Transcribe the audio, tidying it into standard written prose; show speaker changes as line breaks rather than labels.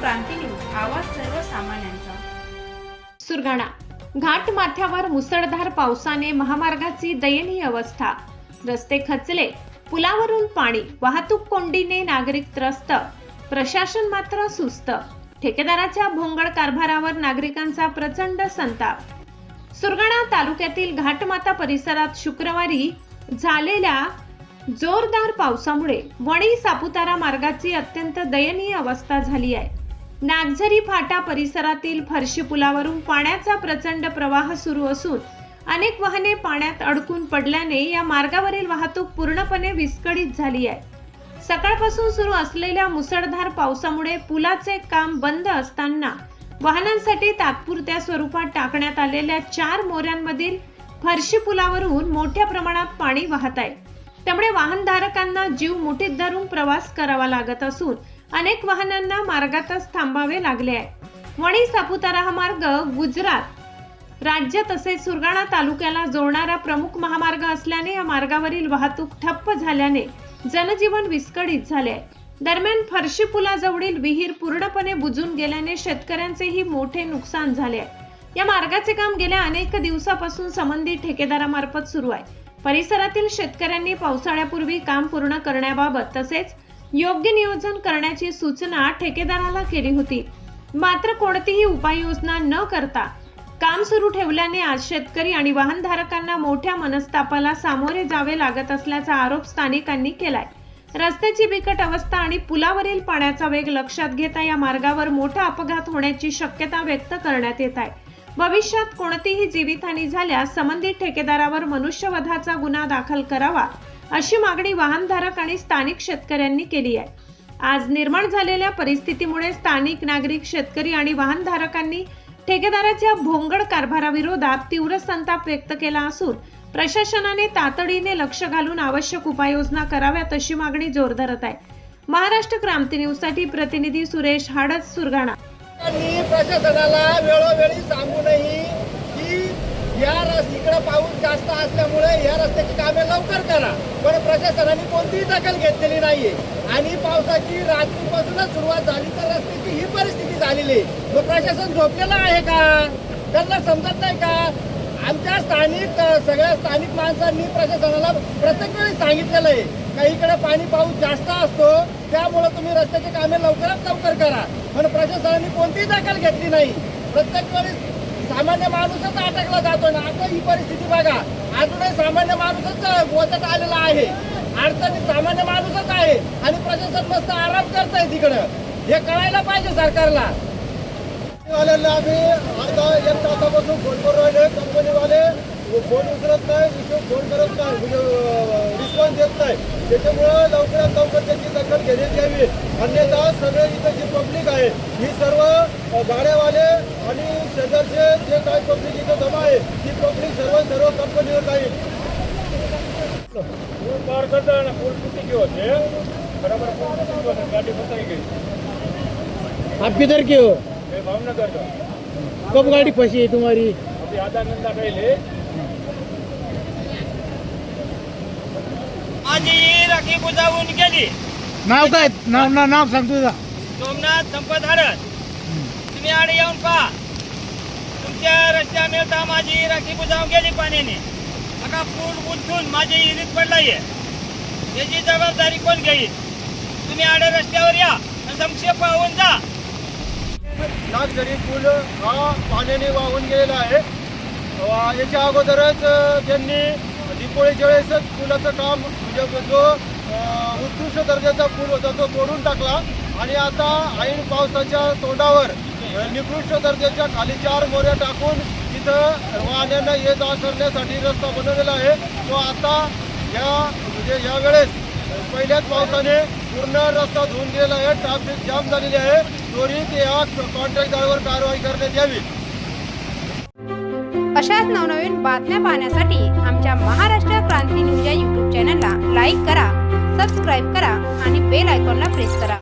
क्रांती news, आवाज सर्वसामान्यांचा।
सुरगाणा घाट माथ्यावर मुसळधार पावसाने महामार्गाची दयनीय अवस्था, रस्ते खचले, पुलावरून पाणी, वाहतूक कोंडीने नागरिक त्रस्त, प्रशासन मात्र सुस्त, ठेकेदाराच्या भोंगळ कारभारावर नागरिकांचा प्रचंड संताप। सुरगाणा तालुक्यातील घाटमाता परिसरात शुक्रवारी झालेल्या जोरदार पावसामुळे वणी सापुतारा मार्गाची अत्यंत दयनीय अवस्था झाली आहे। नागझरी फाटा परिसरातील फरशी पुलावरून पाण्याचा प्रचंड प्रवाह सुरू असून अनेक वाहने पाण्यात अडकून पडल्याने या मार्गावरील वाहतूक पूर्णपणे विस्कळीत झाली आहे। सकाळपासून सुरू असलेल्या मुसळधार पावसामुळे पुलाचे काम बंद असताना वाहनांसाठी तात्पुरत्या स्वरूपात टाकण्यात आलेल्या 4 मोऱ्यांमधील फरशी पुलावरून मोठ्या प्रमाणात पाणी वाहत आहे। त्यामुळे वाहनधारकांना जीव मुठीत धरून प्रवास करावा लागत असून अनेक वाहनांना मार्गातच थांबावे लागले आहे। वणी सापुतारा हा मार्ग गुजरात राज्य तसेच सुरगाणा तालुक्याला जोडणारा प्रमुख महामार्ग असल्याने या मार्गावरील वाहतूक ठप्प झाल्याने जनजीवन विस्कळीत झाले आहे। दरम्यान फरशी पुलाजवळील विहीर पूर्णपणे बुजून गेल्याने शेतकऱ्यांचेही मोठे नुकसान झाले आहे। या मार्गाचे काम गेल्या अनेक दिवसापासून संबंधित ठेकेदारामार्फत सुरू आहे। परिसरातील शेतकऱ्यांनी पावसाळ्यापूर्वी काम पूर्ण करण्याबाबत तसेच योग्य नियोजन करण्याची सूचना ठेकेदाराला केली होती, मात्र कोणतीही उपाययोजना न करता काम सुरू ठेवल्याने आज शेतकरी आणि वाहनधारकांना मोठ्या मनस्तापाला सामोरे जावे लागत असल्याचा आरोप स्थानिकांनी केलाय। रस्त्याची बिकट अवस्था आणि पुलावरील पाण्याचा वेग लक्षात घेता या मार्गावर मोठा अपघात होण्याची शक्यता व्यक्त करण्यात येत आहे। भविष्यात कोणतीही जीवितहानी झाल्यास संबंधित ठेकेदारावर मनुष्यवधाचा गुन्हा दाखल करावा अशी मागणी वाहनधारक आणि स्थानिक शेतकऱ्यांनी केली आहे। आज निर्माण झालेल्या परिस्थितीमुळे स्थानिक नागरिक, शेतकरी आणि वाहनधारकांनी ठेकेदाराच्या भोंगळ कारभाराविरोधात तीव्र संताप व्यक्त केला असून प्रशासनाने तातडीने लक्ष घालून आवश्यक उपाययोजना कराव्यात अशी मागणी जोर धरत आहे। महाराष्ट्र क्रांती न्यूज साठी प्रतिनिधी सुरेश हाडस, सुरगाणा।
प्रशासनाला वेळोवेळी सांगूनही की या इकडे पाऊस जास्त असल्यामुळे या रस्त्याची कामे लवकर करा, पण प्रशासनाने कोणतीही दखल घेतलेली नाहीये आणि पावसाची रात्रीपासूनच सुरुवात झाली तर रस्त्याची ही परिस्थिती झालेली आहे। मग प्रशासन झोपलेलं आहे का? त्यांना समजत नाही का? आमच्या सगळ्या स्थानिक माणसांनी प्रशासनाला प्रत्येक वेळी सांगितलेलं आहे का इकडे पाऊस जास्त असतो, त्यामुळे तुम्ही रस्त्याची कामे लवकरात लवकर करा, पण प्रशासनाने कोणतीही दखल घेतली नाही। प्रत्येक वेळी सामान्य माणूसच अटकला जातो ना। आता ही परिस्थिती बघा, अजूनही सामान्य माणूसच गोत्यात आलेला आहे, अडचणी सामान्य माणूसच आहे आणि प्रशासन मस्त आराम करताय तिकडं। हे कळायला पाहिजे सरकारला। वाल्यांना आम्ही अर्धा 1 तासापासून फोन करून राहिले, कंपनीवाले फोन उचलत नाही, फोन करत नाही, रिस्पॉन्स देत नाही। त्याच्यामुळं लवकरात लवकर त्याची दखल घेण्यात यावी, अन्यथा सगळे इथं जी पब्लिक आहे ही सर्व गाड्यावाले आणि शेजारचे जे काही पब्लिक इथं जमा आहे ती पब्लिक सर्व कंपनीवर जाईल। पार करता ना पूल टूटी की होते बराबर गाड़ी फंसाई गई।
आप किधर के हो?
भावनगर का।
कब गाड़ी फंसी है तुम्हारी?
अभी आधा घंटा पहले।
आज ही राखी बुजावून गेली।
नाव काय? नाव सांग तुझा।
सोमनाथ संपत हरत। तुम्ही आडे येऊन पहा, तुमच्या रस्त्या मिळता माझी राखी बुजावून गेली पाण्याने। आता पूल उचलून माझी इरीत पडलाय, याची जबाबदारी कोण घेईल? तुम्ही आडे रस्त्यावर या आणि संक्षेप पाहून जा।
नागझरी पूल हा पाण्याने वाहून गेलेला आहे। याच्या अगोदरच त्यांनी दीपोळीच्या वेळेसच पुलाचं काम म्हणजे जो उत्कृष्ट दर्जाचा पूल होता तो तोडून टाकला आणि आता ऐन पावसाच्या तोंडावर निकृष्ट दर्जाच्या खाली 4 मोऱ्या टाकून तिथं वाहनांना ये जा करण्यासाठी रस्ता बनवलेला आहे। तो आता या वेळेस पहिल्याच पावसाने पूर्ण रस्ता धुवून गेलेला आहे, ट्रॅफिक जाम झालेली आहे। त्वरित या कॉन्ट्रॅक्टदारावर कारवाई करण्यात यावी।
अशाच नवनवीन बातम्या पाहण्यासाठी आमच्या महाराष्ट्र क्रांती न्यूज या YouTube चॅनलला लाईक करा, सबस्क्राईब करा आणि बेल आयकॉनला प्रेस करा।